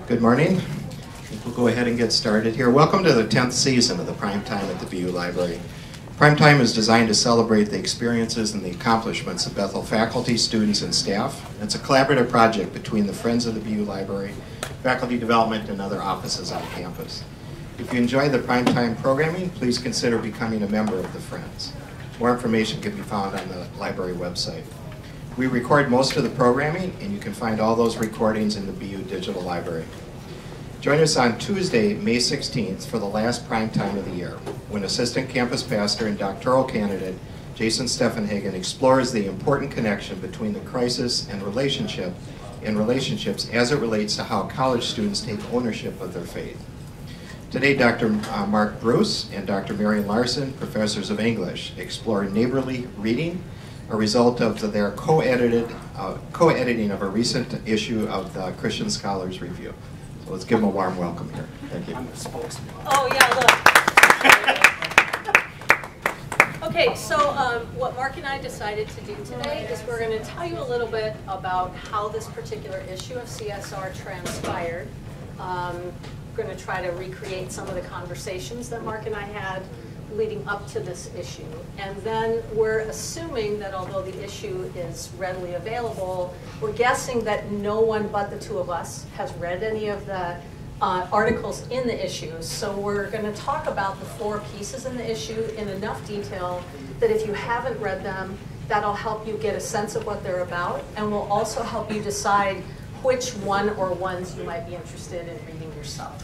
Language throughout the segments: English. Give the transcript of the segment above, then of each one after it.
Good morning. I think we'll go ahead and get started here. Welcome to the 10th season of the Primetime at the BU Library. Primetime is designed to celebrate the experiences and the accomplishments of Bethel faculty, students, and staff. It's a collaborative project between the Friends of the BU Library, faculty development, and other offices on campus. If you enjoy the Primetime programming, please consider becoming a member of the Friends. More information can be found on the library website. We record most of the programming, and you can find all those recordings in the BU Digital Library. Join us on Tuesday, May 16th for the last Primetime of the year, when Assistant Campus Pastor and Doctoral Candidate Jason Steffenhagen explores the important connection between the crisis and relationships as it relates to how college students take ownership of their faith. Today, Dr. Mark Bruce and Dr. Marion Larson, professors of English, explore neighborly reading, a result of their co-editing of a recent issue of the Christian Scholars Review. So let's give them a warm welcome here. Thank you. I'm the spokesman. Oh yeah, look. Okay, so what Mark and I decided to do today is we're going to tell you a little bit about how this particular issue of CSR transpired. We're going to try to recreate some of the conversations that Mark and I had leading up to this issue. And then we're assuming that although the issue is readily available, we're guessing that no one but the two of us has read any of the articles in the issue. So we're going to talk about the four pieces in the issue in enough detail that if you haven't read them, that'll help you get a sense of what they're about, and will also help you decide which one or ones you might be interested in reading yourself.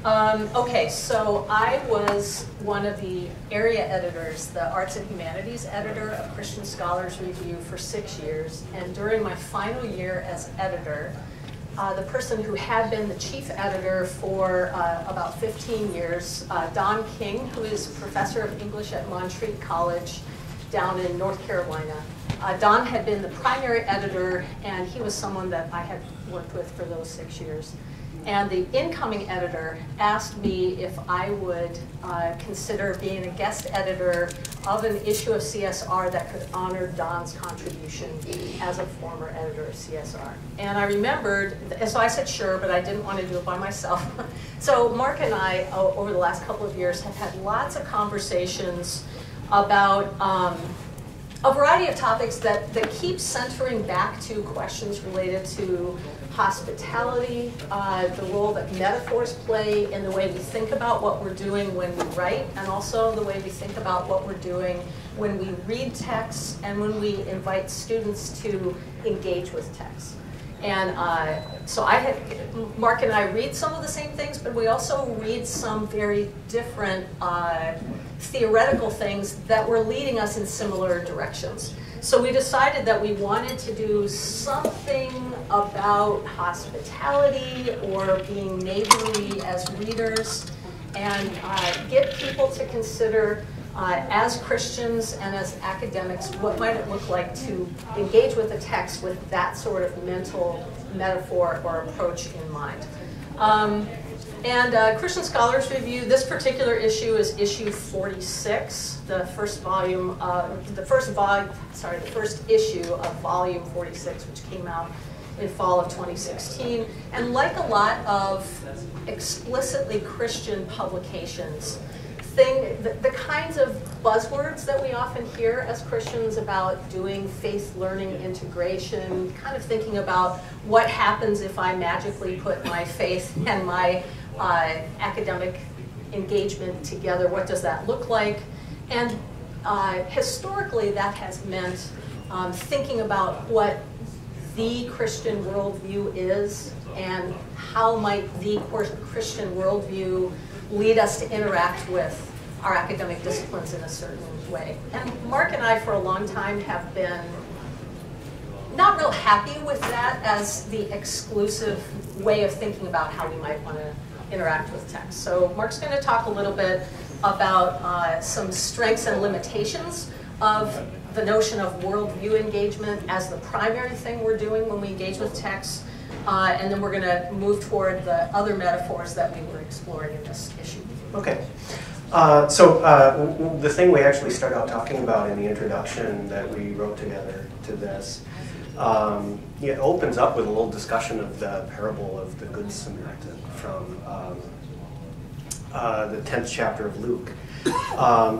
Okay, so I was one of the area editors, the Arts and Humanities editor of Christian Scholars Review for 6 years, and during my final year as editor, the person who had been the chief editor for about 15 years, Don King, who is professor of English at Montreat College down in North Carolina. Don had been the primary editor, and he was someone that I had worked with for those 6 years. And the incoming editor asked me if I would consider being a guest editor of an issue of CSR that could honor Don's contribution as a former editor of CSR. And I remembered, so I said sure, but I didn't want to do it by myself. So Mark and I, over the last couple of years, have had lots of conversations about a variety of topics that keep centering back to questions related to hospitality, the role that metaphors play in the way we think about what we're doing when we write, and also the way we think about what we're doing when we read texts and when we invite students to engage with texts. And so Mark and I read some of the same things, but we also read some very different theoretical things that were leading us in similar directions. So we decided that we wanted to do something about hospitality or being neighborly as readers, and get people to consider as Christians and as academics, what might it look like to engage with the text with that sort of mental metaphor or approach in mind. Christian Scholars Review, this particular issue is issue 46, the first issue of volume 46, which came out in fall of 2016. And like a lot of explicitly Christian publications, the kinds of buzzwords that we often hear as Christians about doing faith learning integration, kind of thinking about what happens if I magically put my faith and my academic engagement together, what does that look like? And historically that has meant thinking about what the Christian worldview is and how might the Christian worldview lead us to interact with our academic disciplines in a certain way. And Mark and I for a long time have been not real happy with that as the exclusive way of thinking about how we might want to interact with text. So Mark's going to talk a little bit about some strengths and limitations of the notion of worldview engagement as the primary thing we're doing when we engage with text. And then we're going to move toward the other metaphors that we were exploring in this issue. Okay. So the thing we actually start out talking about in the introduction that we wrote together to this It opens up with a little discussion of the parable of the Good Samaritan from the 10th chapter of Luke,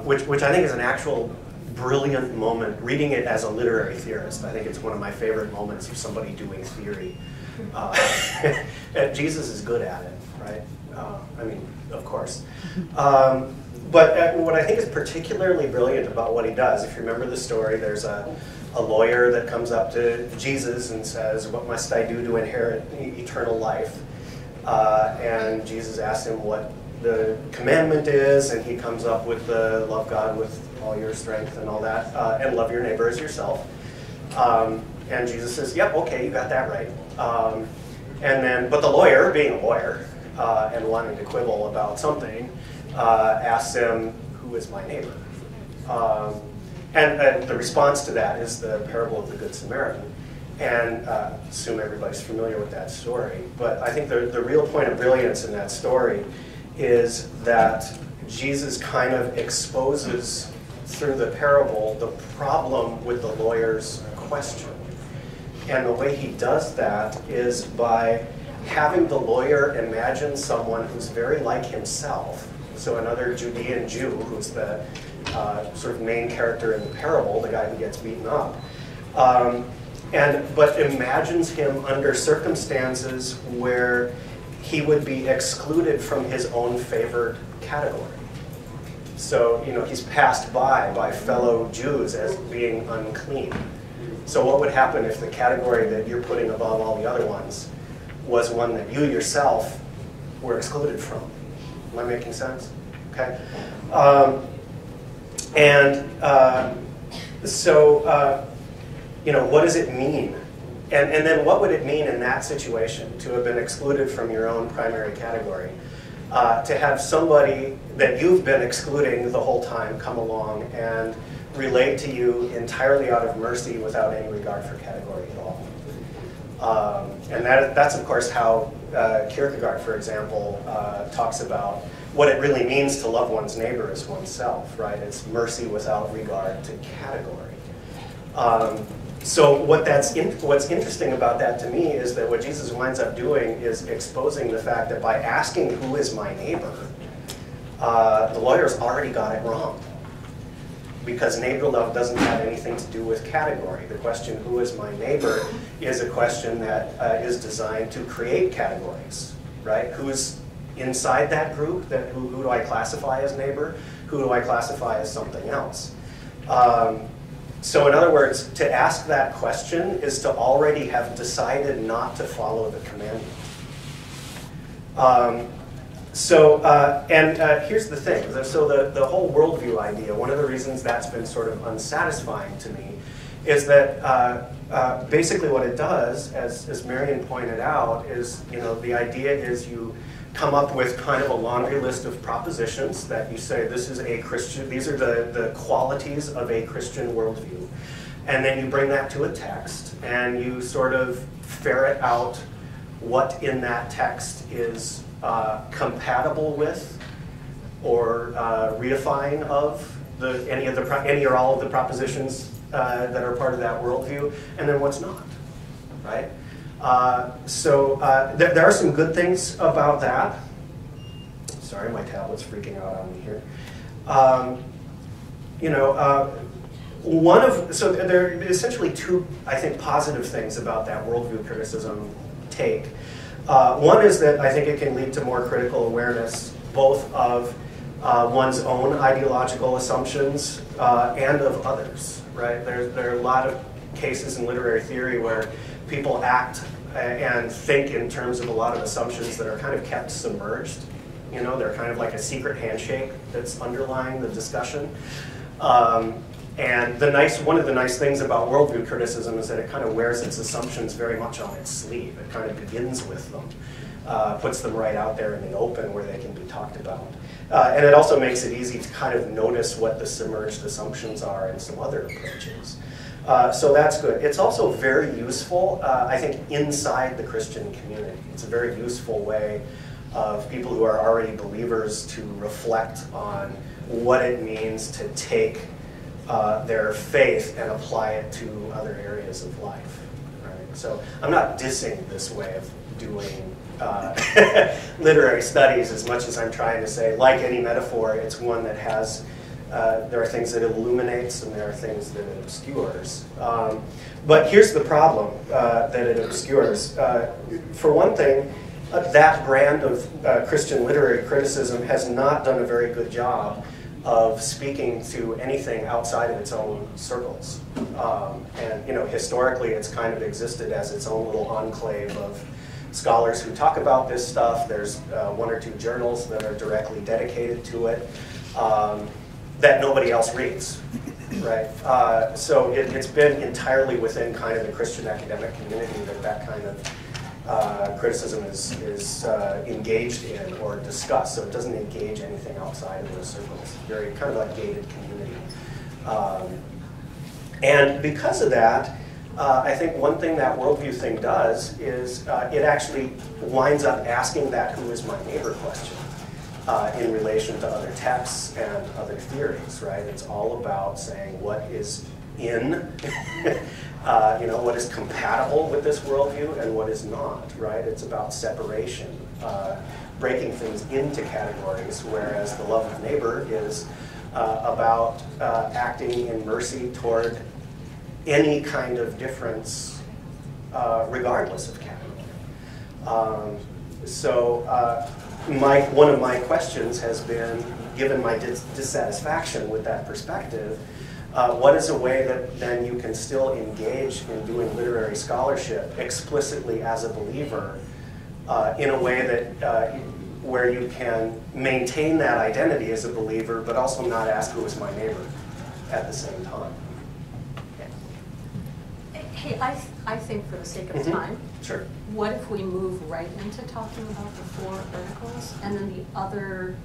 which I think is an actual brilliant moment. Reading it as a literary theorist, I think it's one of my favorite moments of somebody doing theory. Jesus is good at it, right? I mean, of course. But what I think is particularly brilliant about what he does, if you remember the story, there's a lawyer that comes up to Jesus and says, "What must I do to inherit eternal life?" And Jesus asks him what the commandment is, and he comes up with the love God with all your strength and all that, and love your neighbor as yourself. And Jesus says, "Yep, okay, you got that right." But the lawyer, being a lawyer and wanting to quibble about something, asks him, "Who is my neighbor?" And the response to that is the parable of the Good Samaritan. And I assume everybody's familiar with that story. But I think the real point of brilliance in that story is that Jesus kind of exposes through the parable the problem with the lawyer's question. And the way he does that is by having the lawyer imagine someone who's very like himself. So another Judean Jew, who's the sort of main character in the parable, the guy who gets beaten up, but imagines him under circumstances where he would be excluded from his own favored category. So, he's passed by fellow Jews as being unclean. So what would happen if the category that you're putting above all the other ones was one that you yourself were excluded from? Am I making sense? Okay. What does it mean? And then what would it mean in that situation to have been excluded from your own primary category? To have somebody that you've been excluding the whole time come along and relate to you entirely out of mercy without any regard for category at all. And that's of course how Kierkegaard, for example, talks about what it really means to love one's neighbor as oneself, right? It's mercy without regard to category. So what's interesting about that to me is that what Jesus winds up doing is exposing the fact that by asking who is my neighbor, the lawyer's already got it wrong. Because neighbor love doesn't have anything to do with category. The question, who is my neighbor, is a question that is designed to create categories, right? Who's inside that group? Who do I classify as neighbor? Who do I classify as something else? So in other words, to ask that question is to already have decided not to follow the commandment. Here's the thing. So the whole worldview idea, one of the reasons that's been sort of unsatisfying to me is that basically what it does, as Marion pointed out, is the idea is you come up with kind of a laundry list of propositions that you say this is a Christian, these are the qualities of a Christian worldview. And then you bring that to a text and you sort of ferret out what in that text is compatible with or reifying of any or all of the propositions that are part of that worldview, and then what's not, right? There are some good things about that. Sorry, my tablet's freaking out on me here. So there are essentially two, I think, positive things about that worldview criticism take. One is that I think it can lead to more critical awareness, both of one's own ideological assumptions and of others, right? There are a lot of cases in literary theory where people act and think in terms of a lot of assumptions that are kind of kept submerged. They're kind of like a secret handshake that's underlying the discussion. And one of the nice things about worldview criticism is that it kind of wears its assumptions very much on its sleeve. It kind of begins with them, puts them right out there in the open where they can be talked about. And it also makes it easy to kind of notice what the submerged assumptions are in some other approaches. So that's good. It's also very useful, I think, inside the Christian community. It's a very useful way of people who are already believers to reflect on what it means to take their faith and apply it to other areas of life. So I'm not dissing this way of doing literary studies as much as I'm trying to say, like any metaphor, it's one that has, there are things that it illuminates and there are things that it obscures. But here's the problem that it obscures. For one thing, that brand of Christian literary criticism has not done a very good job of speaking to anything outside of its own circles. And you know, historically it's kind of existed as its own little enclave of scholars who talk about this stuff. There's 1 or 2 journals that are directly dedicated to it that nobody else reads, right? So it's been entirely within kind of the Christian academic community that kind of criticism is engaged in or discussed. So it doesn't engage anything outside of those circles. Very kind of like gated community. And because of that, I think one thing that worldview thing does is it actually winds up asking that "who is my neighbor" question in relation to other texts and other theories, right? It's all about saying what is in, you know, what is compatible with this worldview and what is not, right? It's about separation, breaking things into categories, whereas the love of neighbor is about acting in mercy toward any kind of difference, regardless of category. One of my questions has been, given my dissatisfaction with that perspective, what is a way that then you can still engage in doing literary scholarship explicitly as a believer in a way that where you can maintain that identity as a believer, but also not ask who is my neighbor at the same time? Hey, I think for the sake of time, sure. What if we move right into talking about the 4 articles, and then the other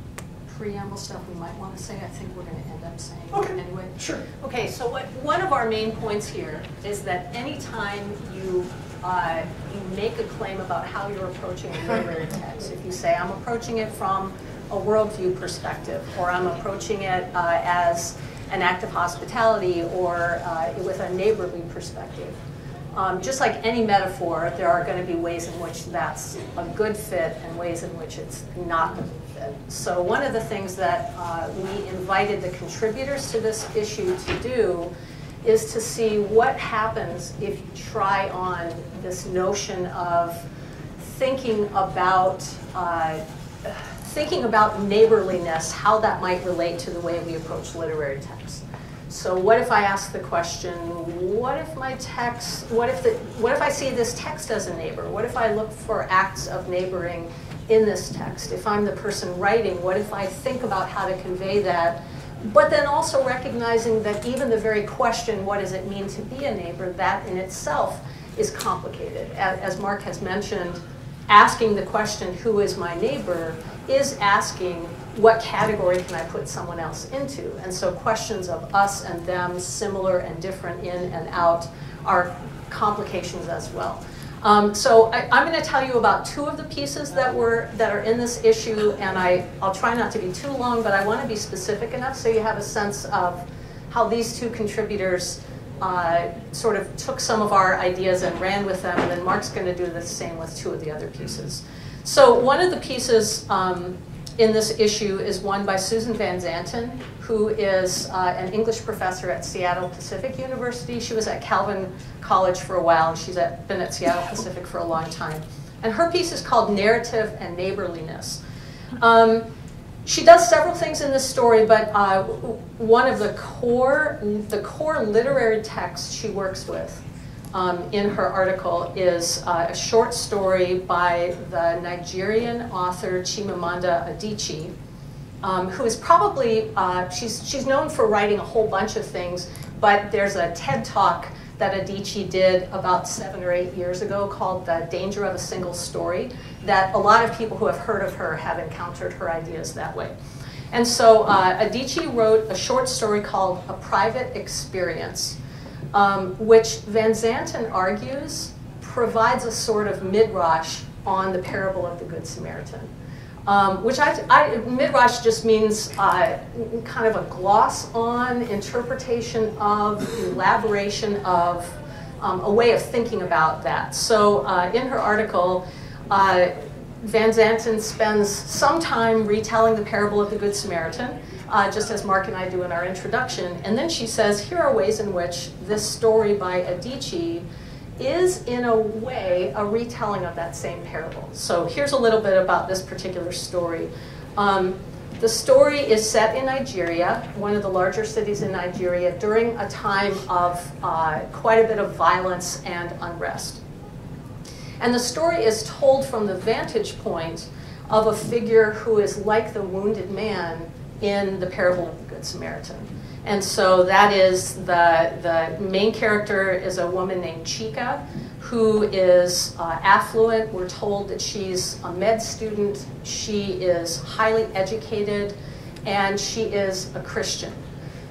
preamble stuff we might want to say, I think we're going to end up saying anyway. Sure. Okay, so one of our main points here is that anytime you make a claim about how you're approaching a literary text, if you say, I'm approaching it from a worldview perspective, or I'm approaching it as an act of hospitality, or with a neighborly perspective. Just like any metaphor, there are going to be ways in which that's a good fit and ways in which it's not a good fit. So one of the things that we invited the contributors to this issue to do is to see what happens if you try on this notion of thinking about neighborliness, how that might relate to the way we approach literary text. So what if I ask the question, what if I see this text as a neighbor? What if I look for acts of neighboring in this text? If I'm the person writing, what if I think about how to convey that? But then also recognizing that even the very question, what does it mean to be a neighbor, that in itself is complicated. As Mark has mentioned, asking the question, who is my neighbor, is asking what category can I put someone else into. And so questions of us and them, similar and different in and out, are complications as well. So I'm going to tell you about 2 of the pieces that are in this issue, and I'll try not to be too long, but I want to be specific enough so you have a sense of how these 2 contributors sort of took some of our ideas and ran with them, and then Mark's going to do the same with 2 of the other pieces. So one of the pieces in this issue is one by Susan Van Zanten, who is an English professor at Seattle Pacific University. She was at Calvin College for a while, and she's been at Seattle Pacific for a long time. And her piece is called Narrative and Neighborliness. She does several things in this story, but one of the core literary texts she works with in her article is a short story by the Nigerian author Chimamanda Adichie, who is probably, she's known for writing a whole bunch of things, but there's a TED Talk that Adichie did about 7 or 8 years ago called The Danger of a Single Story, that a lot of people who have heard of her have encountered her ideas that way. And so Adichie wrote a short story called A Private Experience, which Van Zanten argues provides a sort of midrash on the parable of the Good Samaritan. Which midrash just means kind of a gloss on, interpretation of, elaboration of a way of thinking about that. So in her article, Van Zanten spends some time retelling the parable of the Good Samaritan, just as Mark and I do in our introduction. And then she says, here are ways in which this story by Adichie is, in a way, a retelling of that same parable. So here's a little bit about this particular story. The story is set in Nigeria, one of the larger cities in Nigeria, during a time of quite a bit of violence and unrest. And the story is told from the vantage point of a figure who is like the wounded man in the parable of the Good Samaritan. And so that is the main character is a woman named Chika, who is affluent. We're told that she's a med student, she is highly educated, and she is a Christian.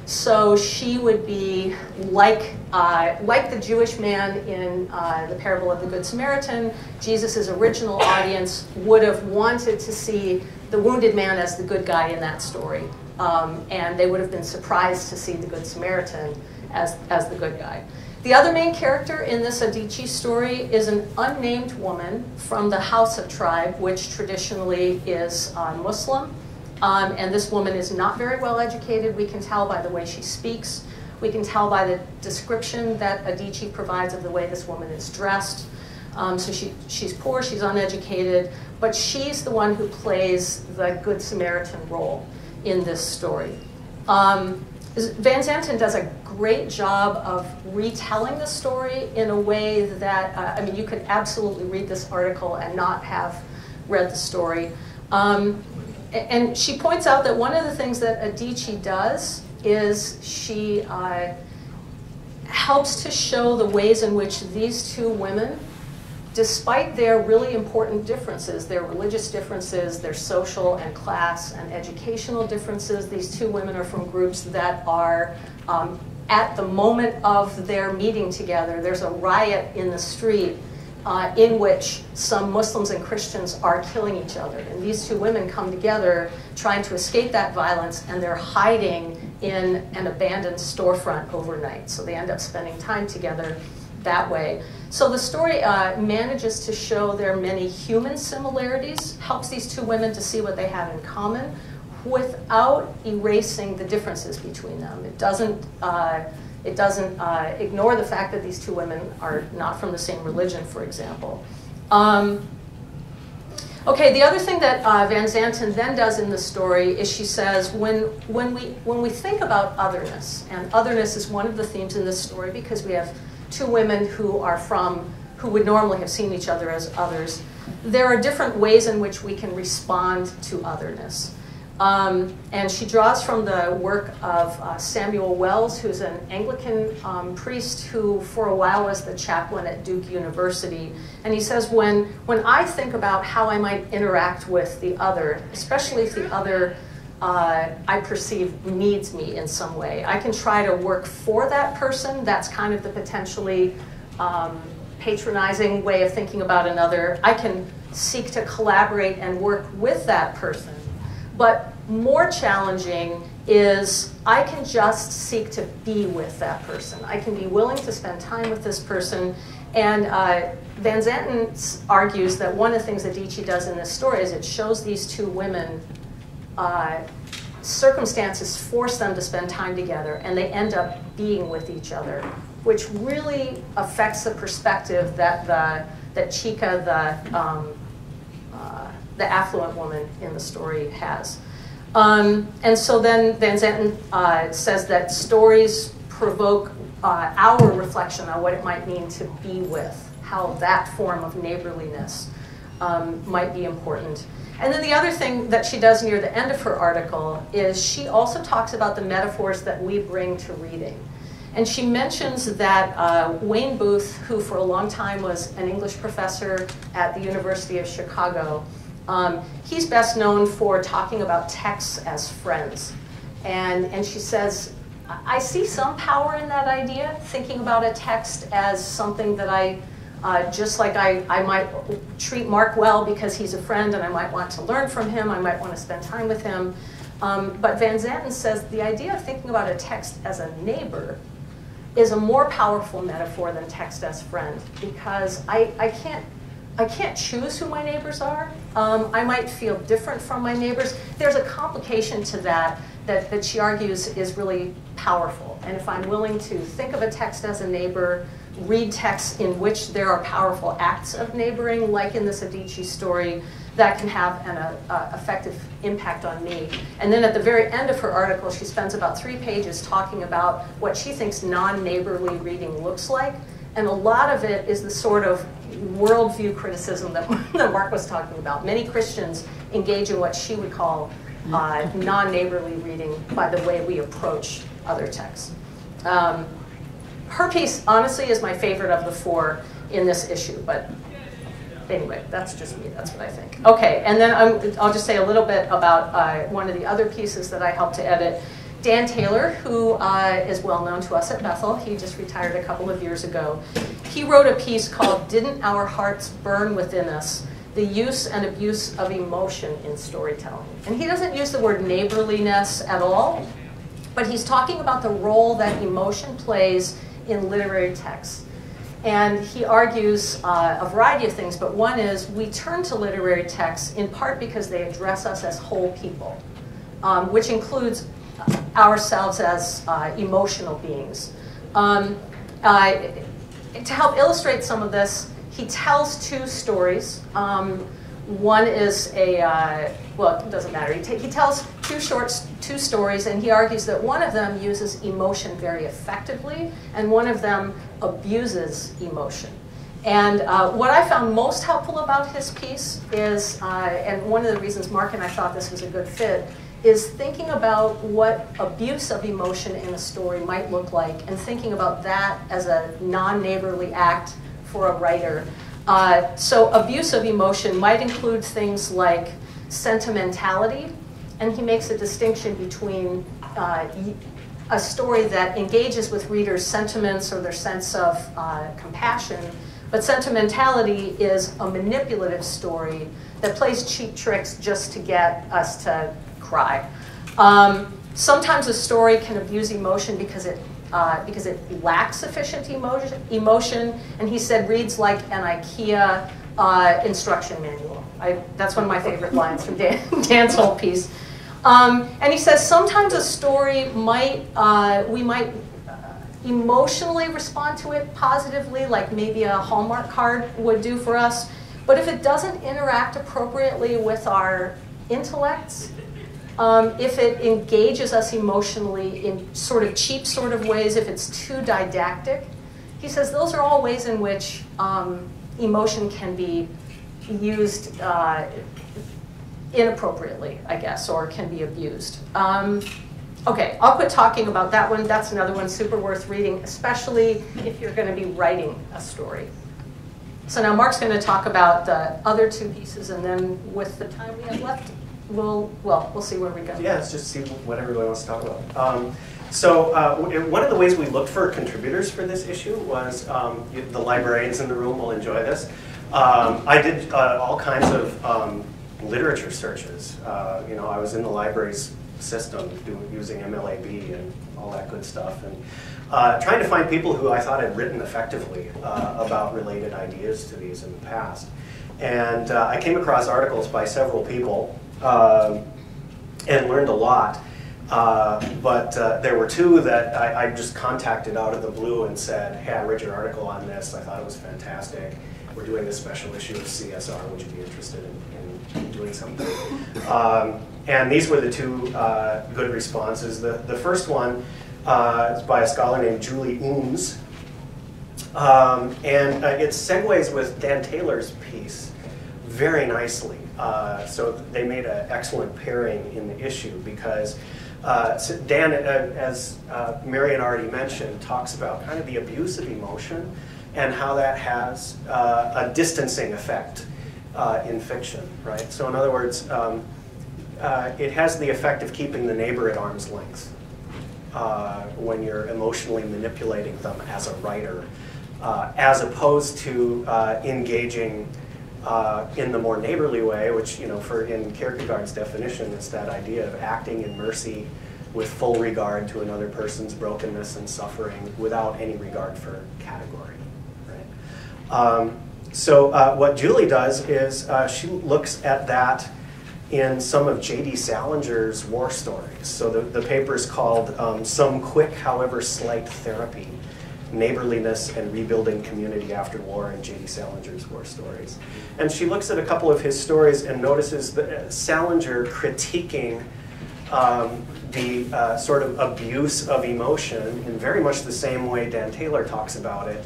So she would be like the Jewish man in the parable of the Good Samaritan. Jesus' original audience would have wanted to see the wounded man as the good guy in that story. And they would have been surprised to see the Good Samaritan as the good guy. The other main character in this Adichie story is an unnamed woman from the Hausa tribe, which traditionally is Muslim. And this woman is not very well educated. We can tell by the way she speaks. We can tell by the description that Adichie provides of the way this woman is dressed. So she's poor, she's uneducated, but she's the one who plays the Good Samaritan role in this story. Van Zanten does a great job of retelling the story in a way that, I mean, you could absolutely read this article and not have read the story. And she points out that one of the things that Adichie does is she helps to show the ways in which these two women, despite their really important differences, their religious differences, their social and class and educational differences, these two women are from groups that are, at the moment of their meeting together, there's a riot in the street in which some Muslims and Christians are killing each other. And these two women come together trying to escape that violence, and they're hiding in an abandoned storefront overnight. So they end up spending time together that way. So the story manages to show their many human similarities, helps these two women to see what they have in common without erasing the differences between them. It doesn't ignore the fact that these two women are not from the same religion, for example. Okay, the other thing that Van Zanten then does in the story is she says, when we think about otherness, and otherness is one of the themes in this story because we have two women who would normally have seen each other as others, there are different ways in which we can respond to otherness. And she draws from the work of Samuel Wells, who's an Anglican priest who for a while was the chaplain at Duke University. And he says, when I think about how I might interact with the other, especially if the other I perceive needs me in some way, I can try to work for that person. That's kind of the potentially patronizing way of thinking about another. I can seek to collaborate and work with that person. But more challenging is I can just seek to be with that person. I can be willing to spend time with this person. And Van Zanten argues that one of the things that Adichie does in this story is it shows these two women circumstances force them to spend time together, and they end up being with each other, which really affects the perspective that that Chika, the affluent woman in the story, has. And so then Van Zanten says that stories provoke our reflection on what it might mean to be with, how that form of neighborliness might be important. And then the other thing that she does near the end of her article is she also talks about the metaphors that we bring to reading. And she mentions that Wayne Booth, who for a long time was an English professor at the University of Chicago, he's best known for talking about texts as friends. And she says, I see some power in that idea, thinking about a text as something that just like I might treat Mark well because he's a friend and I might want to learn from him, I might want to spend time with him. But Van Zanten says the idea of thinking about a text as a neighbor is a more powerful metaphor than text as friend, because I can't choose who my neighbors are. I might feel different from my neighbors. There's a complication to that she argues is really powerful. And if I'm willing to think of a text as a neighbor, read texts in which there are powerful acts of neighboring, like in this Adichie story, that can have an effective impact on me. And then at the very end of her article, she spends about 3 pages talking about what she thinks non-neighborly reading looks like. And a lot of it is the sort of worldview criticism that Mark was talking about. Many Christians engage in what she would call non-neighborly reading by the way we approach other texts. Her piece, honestly, is my favorite of the 4 in this issue, but anyway, that's just me, that's what I think. Okay, and then I'll just say a little bit about one of the other pieces that I helped to edit. Dan Taylor, who is well known to us at Bethel, he just retired a couple of years ago. He wrote a piece called "Didn't Our Hearts Burn Within Us? The Use and Abuse of Emotion in Storytelling." And he doesn't use the word neighborliness at all, but he's talking about the role that emotion plays in literary texts. And he argues a variety of things, but one is we turn to literary texts in part because they address us as whole people, which includes ourselves as emotional beings. To help illustrate some of this, he tells 2 stories. One is well, it doesn't matter. He tells 2 stories, and he argues that one of them uses emotion very effectively, and one of them abuses emotion. And what I found most helpful about his piece is, and one of the reasons Mark and I thought this was a good fit, is thinking about what abuse of emotion in a story might look like, and thinking about that as a non-neighborly act for a writer. So abuse of emotion might include things like sentimentality, and he makes a distinction between a story that engages with readers' sentiments or their sense of compassion, but sentimentality is a manipulative story that plays cheap tricks just to get us to cry. Sometimes a story can abuse emotion because it lacks sufficient emotion, and he said reads like an IKEA instruction manual. That's one of my favorite lines from Dan's whole piece. And he says sometimes a story we might emotionally respond to it positively, like maybe a Hallmark card would do for us, but if it doesn't interact appropriately with our intellects, if it engages us emotionally in sort of cheap sort of ways, if it's too didactic, he says those are all ways in which emotion can be used inappropriately, I guess, or can be abused. Okay, I'll quit talking about that one. That's another one super worth reading, especially if you're going to be writing a story. So now Mark's going to talk about the other 2 pieces, and then with the time we have left, we'll see where we go. Yeah, let's just see what everybody wants to talk about. So one of the ways we looked for contributors for this issue was, the librarians in the room will enjoy this. I did all kinds of literature searches. I was in the library's system using MLAB and all that good stuff, and trying to find people who I thought had written effectively about related ideas to these in the past. And I came across articles by several people and learned a lot. But there were 2 that I just contacted out of the blue and said, hey, I read your article on this. I thought it was fantastic. We're doing this special issue of CSR. Would you be interested in doing something? And these were the 2 good responses. The first one is by a scholar named Julie Ooms. And it segues with Dan Taylor's piece very nicely. So they made an excellent pairing in the issue because Dan, as Marion already mentioned, talks about kind of the abuse of emotion and how that has a distancing effect in fiction, right? So in other words, it has the effect of keeping the neighbor at arm's length when you're emotionally manipulating them as a writer, as opposed to engaging in the more neighborly way, which, in Kierkegaard's definition, it's that idea of acting in mercy with full regard to another person's brokenness and suffering without any regard for category. Right? So what Julie does is she looks at that in some of J.D. Salinger's war stories. So the paper is called Some Quick, However Slight Therapy, Neighborliness and Rebuilding Community After War in J.D. Salinger's war stories. And she looks at a couple of his stories and notices that Salinger critiquing the sort of abuse of emotion in very much the same way Dan Taylor talks about it,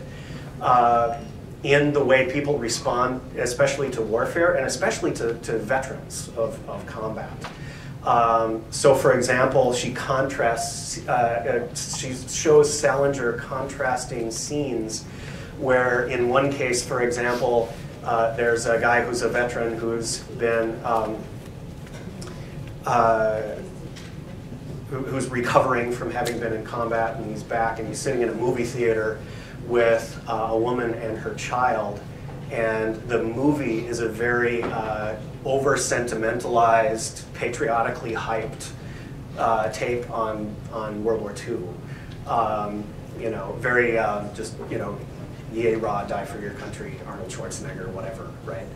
in the way people respond, especially to warfare and especially to veterans of combat. So for example, she contrasts, she shows Salinger contrasting scenes where in one case, for example, there's a guy who's a veteran who's been, who's recovering from having been in combat, and he's back and he's sitting in a movie theater with a woman and her child, and the movie is a very over-sentimentalized, patriotically hyped take on World War II. You know, very just, you know, yay, rah, die for your country, Arnold Schwarzenegger, whatever, right?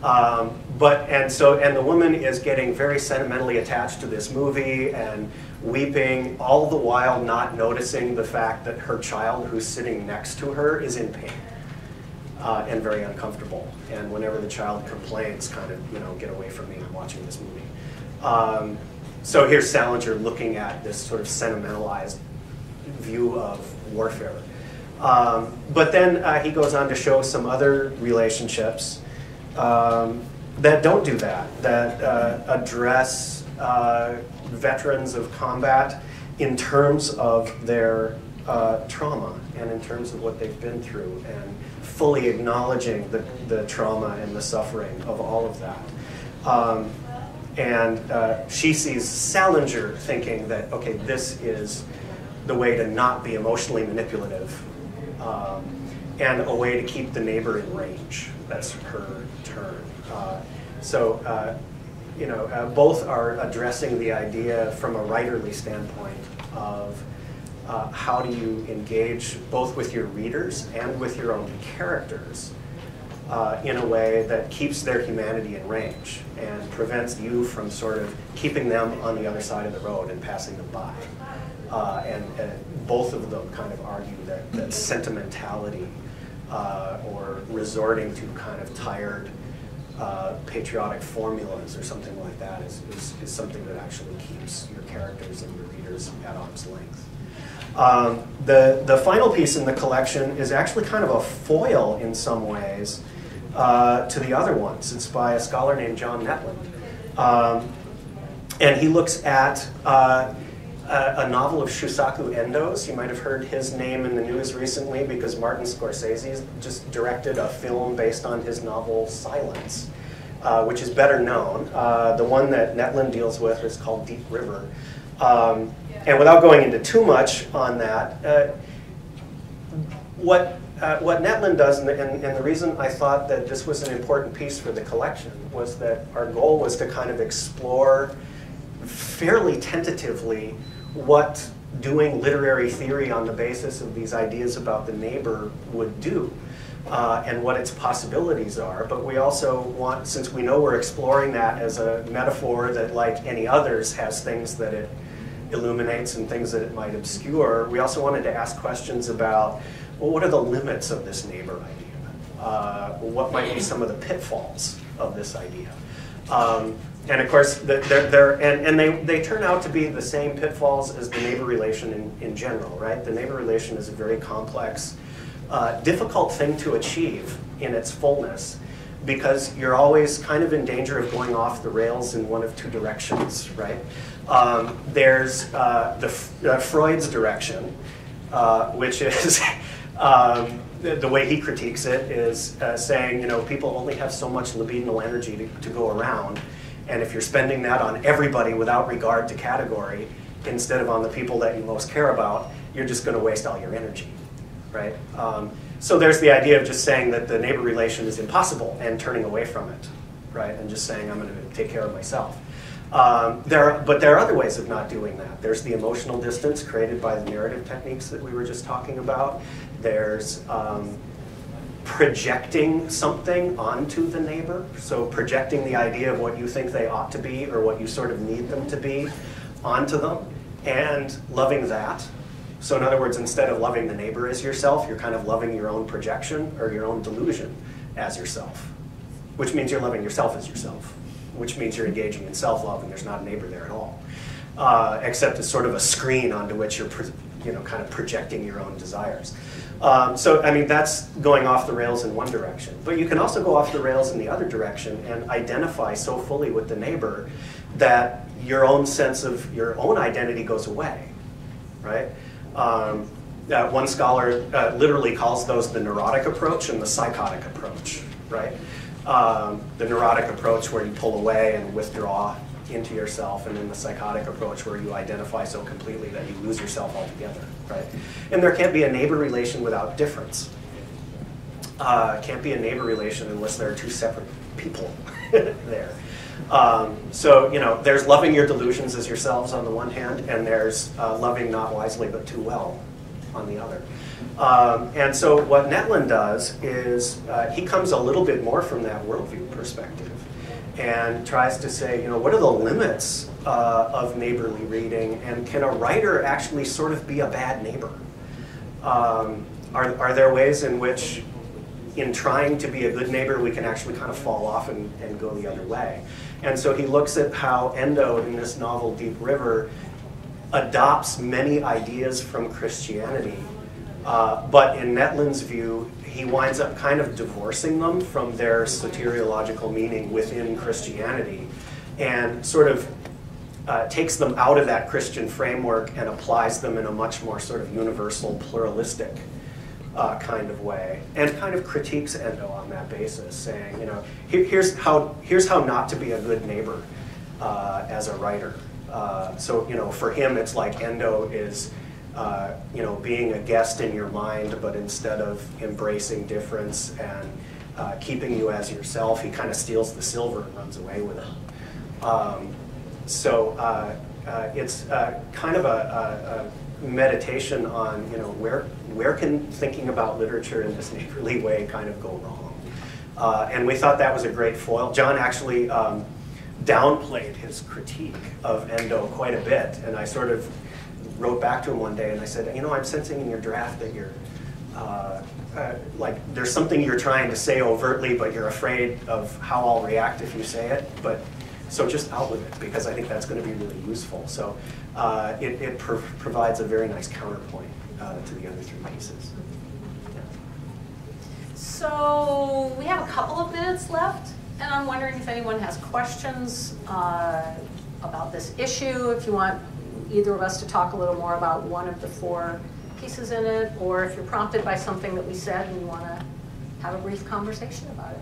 And the woman is getting very sentimentally attached to this movie and weeping, all the while not noticing the fact that her child who's sitting next to her is in pain and very uncomfortable. And whenever the child complains, kind of, you know, get away from me, I'm watching this movie. So here's Salinger looking at this sort of sentimentalized view of warfare. But then he goes on to show some other relationships that don't do that, that address veterans of combat in terms of their trauma and in terms of what they've been through, and fully acknowledging the trauma and the suffering of all of that. She sees Salinger thinking that, okay, this is the way to not be emotionally manipulative, and a way to keep the neighbor in range. That's her turn. You know, both are addressing the idea from a writerly standpoint of how do you engage both with your readers and with your own characters in a way that keeps their humanity in range and prevents you from sort of keeping them on the other side of the road and passing them by. And both of them kind of argue that sentimentality or resorting to kind of tired patriotic formulas or something like that is something that actually keeps your characters and your readers at arm's length. The final piece in the collection is actually kind of a foil in some ways to the other ones. It's by a scholar named John Netley. And he looks at a novel of Shusaku Endo's. You might have heard his name in the news recently because Martin Scorsese just directed a film based on his novel Silence, which is better known. The one that Netley deals with is called Deep River. And without going into too much on that, what Netley does, and the reason I thought that this was an important piece for the collection, was that our goal was to kind of explore fairly tentatively what doing literary theory on the basis of these ideas about the neighbor would do, and what its possibilities are. But we also want, since we know we're exploring that as a metaphor that, like any others, has things that it illuminates and things that it might obscure, we also wanted to ask questions about, well, what are the limits of this neighbor idea? What might be some of the pitfalls of this idea? And of course, they turn out to be the same pitfalls as the neighbor relation in general, right? The neighbor relation is a very complex, difficult thing to achieve in its fullness, because you're always kind of in danger of going off the rails in one of two directions, right? There's Freud's direction, which is, the way he critiques it is saying, you know, people only have so much libidinal energy to go around, and if you're spending that on everybody without regard to category, instead of on the people that you most care about, you're just going to waste all your energy, right? So there's the idea of just saying that the neighbor relation is impossible and turning away from it, right? And just saying, I'm going to take care of myself. But there are other ways of not doing that. There's the emotional distance created by the narrative techniques that we were just talking about. There's projecting something onto the neighbor. So projecting the idea of what you think they ought to be or what you sort of need them to be onto them, and loving that. So in other words, instead of loving the neighbor as yourself, you're kind of loving your own projection or your own delusion as yourself, which means you're loving yourself as yourself, which means you're engaging in self-love and there's not a neighbor there at all, except it's sort of a screen onto which you're kind of projecting your own desires. So, I mean, that's going off the rails in one direction. But you can also go off the rails in the other direction and identify so fully with the neighbor that your own sense of your own identity goes away, right? One scholar literally calls those the neurotic approach and the psychotic approach, right? The neurotic approach where you pull away and withdraw into yourself, and then the psychotic approach where you identify so completely that you lose yourself altogether, right? And there can't be a neighbor relation without difference. Can't be a neighbor relation unless there are two separate people there. So, you know, there's loving your delusions as yourselves on the one hand, and there's loving not wisely but too well on the other. And so what Netley does is he comes a little bit more from that worldview perspective and tries to say, you know, what are the limits of neighborly reading, and can a writer actually sort of be a bad neighbor? Are there ways in which, in trying to be a good neighbor, we can actually kind of fall off and go the other way? And so he looks at how Endo, in this novel Deep River, adopts many ideas from Christianity, but in Netley's view, he winds up kind of divorcing them from their soteriological meaning within Christianity, and sort of takes them out of that Christian framework and applies them in a much more sort of universal, pluralistic kind of way, and kind of critiques Endo on that basis, saying, you know, here's how not to be a good neighbor as a writer. So, you know, for him, it's like Endo is, you know, being a guest in your mind, but instead of embracing difference and keeping you as yourself, he kind of steals the silver and runs away with it. So it's kind of a meditation on, you know, where can thinking about literature in this neighborly way kind of go wrong? And we thought that was a great foil. John actually downplayed his critique of Endo quite a bit, and I sort of wrote back to him one day and I said, you know, I'm sensing in your draft that you're, like, there's something you're trying to say overtly, but you're afraid of how I'll react if you say it, but so just out with it, because I think that's going to be really useful. So it provides a very nice counterpoint to the other three pieces. Yeah. So we have a couple of minutes left, and I'm wondering if anyone has questions about this issue, if you want either of us to talk a little more about one of the four pieces in it, or if you're prompted by something that we said and you want to have a brief conversation about it.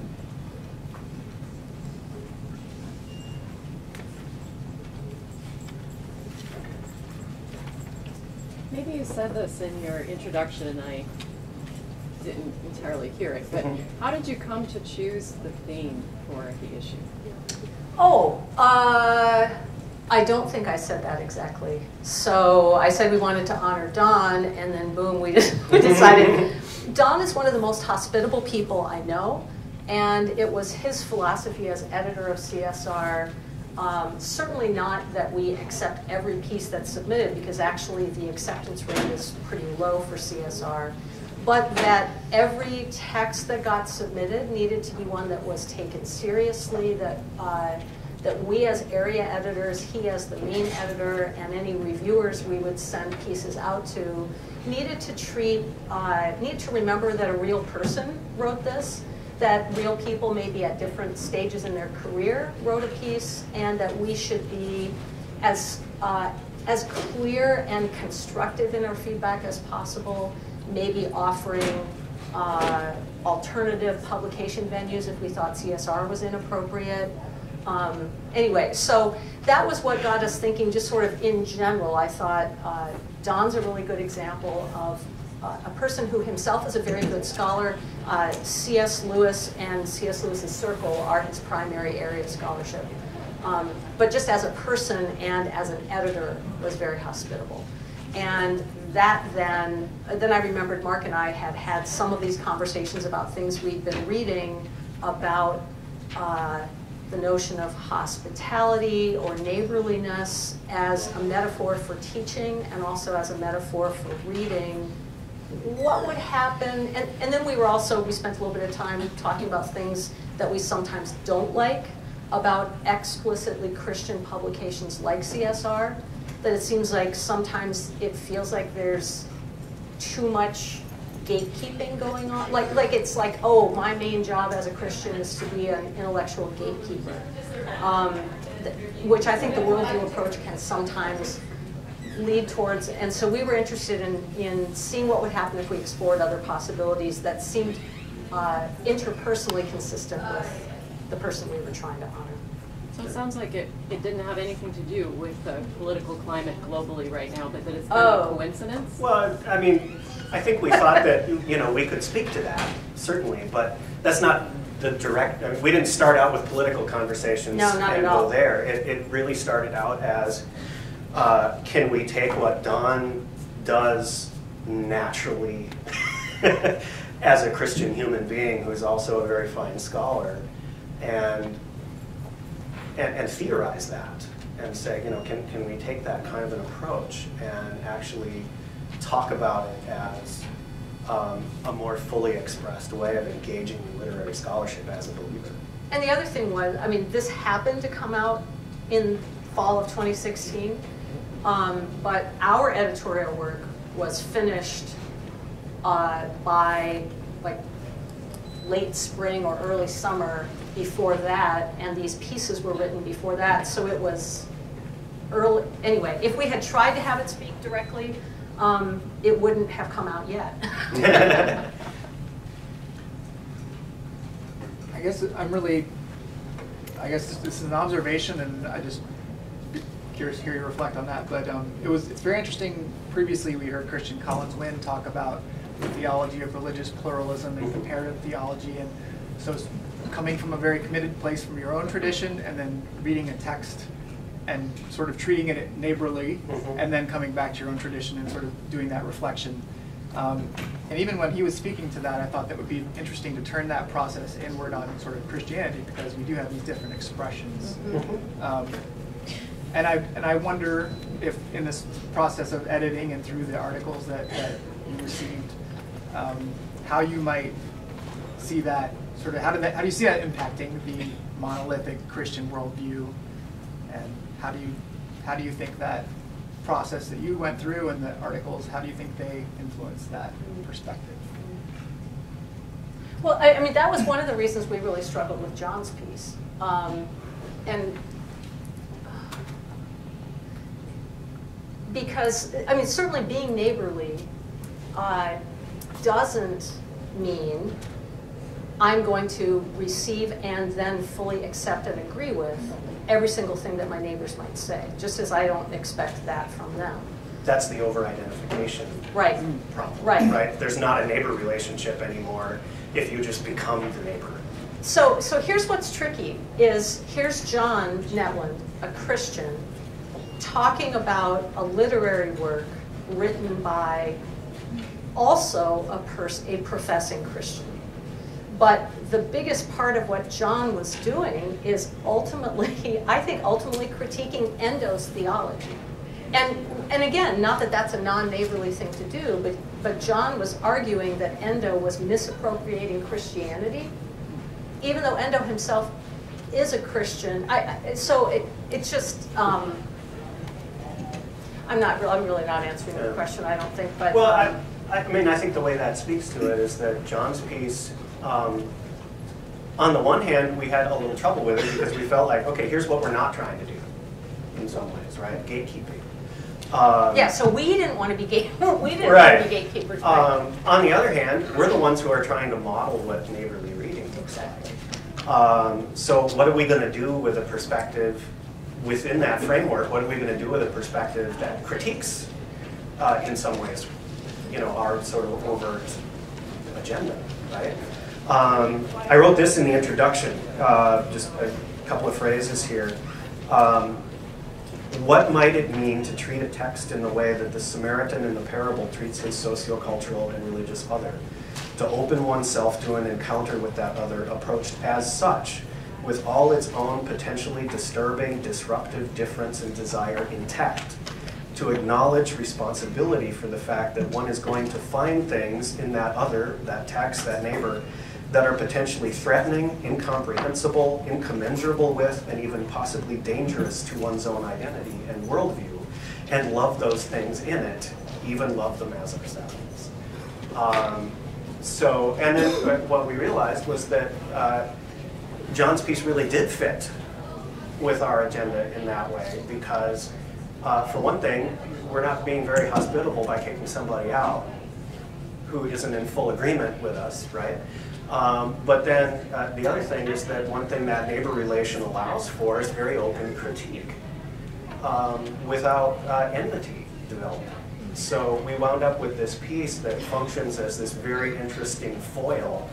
Maybe you said this in your introduction and I didn't entirely hear it, but how did you come to choose the theme for the issue? Oh, I don't think I said that exactly. So I said we wanted to honor Don, and then boom, we decided. Don is one of the most hospitable people I know, and it was his philosophy as editor of CSR. Certainly not that we accept every piece that's submitted, because actually the acceptance rate is pretty low for CSR, but that every text that got submitted needed to be one that was taken seriously, that we as area editors, he as the main editor, and any reviewers we would send pieces out to needed to remember that a real person wrote this, that real people maybe at different stages in their career wrote a piece, and that we should be as clear and constructive in our feedback as possible, maybe offering alternative publication venues if we thought CSR was inappropriate. Anyway, so that was what got us thinking, just sort of in general. I thought Don's a really good example of a person who himself is a very good scholar. C.S. Lewis and C.S. Lewis's circle are his primary area of scholarship. but just as a person and as an editor was very hospitable. And that then I remembered Mark and I had had some of these conversations about things we'd been reading about the notion of hospitality or neighborliness as a metaphor for teaching and also as a metaphor for reading. What would happen, and then we spent a little bit of time talking about things that we sometimes don't like about explicitly Christian publications like CSR, that it seems like sometimes it feels like there's too much gatekeeping going on. Like it's like, oh, my main job as a Christian is to be an intellectual gatekeeper, which I think the worldview approach can sometimes lead towards. And so we were interested in seeing what would happen if we explored other possibilities that seemed interpersonally consistent with the person we were trying to honor. So it sounds like it didn't have anything to do with the political climate globally right now, but that it's kind of a coincidence? Well, I mean, I think we thought that, we could speak to that, certainly, but that's not the direct, I mean, we didn't start out with political conversations and go there. It really started out as, can we take what Don does naturally as a Christian human being who's also a very fine scholar and theorize that and say, can we take that kind of an approach and actually talk about it as a more fully expressed way of engaging in literary scholarship as a believer. And the other thing was, I mean, this happened to come out in fall of 2016, but our editorial work was finished by like late spring or early summer before that, and these pieces were written before that, so it was early. Anyway, if we had tried to have it speak directly, it wouldn't have come out yet. I guess this is an observation, and I just be curious to hear you reflect on that. But it's very interesting. Previously, we heard Christian Collins-Wynne talk about the theology of religious pluralism and comparative theology, and so it's coming from a very committed place from your own tradition, and then reading a text and sort of treating it neighborly, and then coming back to your own tradition and sort of doing that reflection. And even when he was speaking to that, I thought that would be interesting to turn that process inward on sort of Christianity, because we do have these different expressions. And I wonder if in this process of editing and through the articles that you received, how you might see that sort of, how do you see that impacting the monolithic Christian worldview, and how do you think that process that you went through and the articles, how do you think they influence that perspective? Well, I mean, that was one of the reasons we really struggled with John's piece. And because, I mean, certainly being neighborly doesn't mean I'm going to receive and then fully accept and agree with every single thing that my neighbors might say, just as I don't expect that from them. That's the over-identification problem, right? There's not a neighbor relationship anymore if you just become the neighbor. So here's what's tricky, is here's John Netley, a Christian, talking about a literary work written by also a professing Christian. But the biggest part of what John was doing is ultimately, I think ultimately critiquing Endo's theology. And again, not that that's a non-neighborly thing to do, but John was arguing that Endo was misappropriating Christianity, even though Endo himself is a Christian. It's just, I'm really not answering the question, I don't think. But well, I mean, I think the way that speaks to it is that John's piece, on the one hand, we had a little trouble with it because we felt like, okay, here's what we're not trying to do, in some ways, right? Gatekeeping. Yeah, so we didn't want to be gatekeepers. On the other hand, we're the ones who are trying to model what neighborly reading looks like. So what are we going to do with a perspective within that framework? What are we going to do with a perspective that critiques, in some ways, our sort of overt agenda, right? I wrote this in the introduction, just a couple of phrases here. What might it mean to treat a text in the way that the Samaritan in the parable treats his sociocultural and religious other? To open oneself to an encounter with that other approached as such, with all its own potentially disturbing, disruptive difference and desire intact. To acknowledge responsibility for the fact that one is going to find things in that other, that text, that neighbor, that are potentially threatening, incomprehensible, incommensurable with, and even possibly dangerous to one's own identity and worldview, and love those things in it, even love them as ourselves. And then what we realized was that John's piece really did fit with our agenda in that way, because for one thing, we're not being very hospitable by kicking somebody out who isn't in full agreement with us, right? But then the other thing is that one thing that neighbor relation allows for is very open critique without enmity developing. So we wound up with this piece that functions as this very interesting foil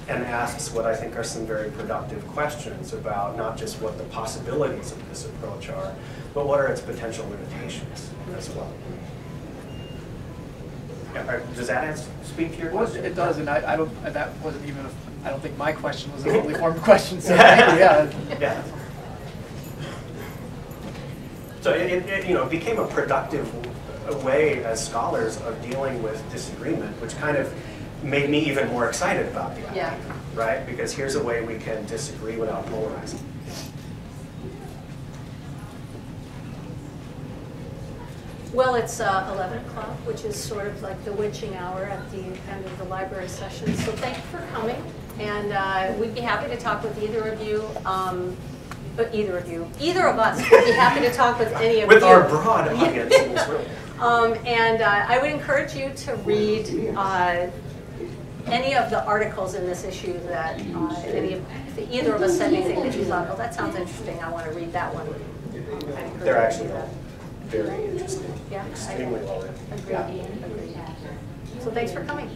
and asks what I think are some very productive questions about not just what the possibilities of this approach are, but what are its potential limitations as well. Does that speak to your question? It does, and I don't. That wasn't even. I don't think my question was a fully formed question. So yeah. Yeah. So it became a productive way as scholars of dealing with disagreement, which kind of made me even more excited about the idea, right? Because here's a way we can disagree without polarizing. Well, it's 11 o'clock, which is sort of like the witching hour at the end of the library session. So thank you for coming, and we'd be happy to talk with either of you. Either of us would be happy to talk with any of you. With our broad audience in this room. And I would encourage you to read any of the articles in this issue that if either of us said anything that you thought, oh, that sounds interesting, I want to read that one. They're actually very interesting. Yeah, extremely well written. Agreed. So thanks for coming.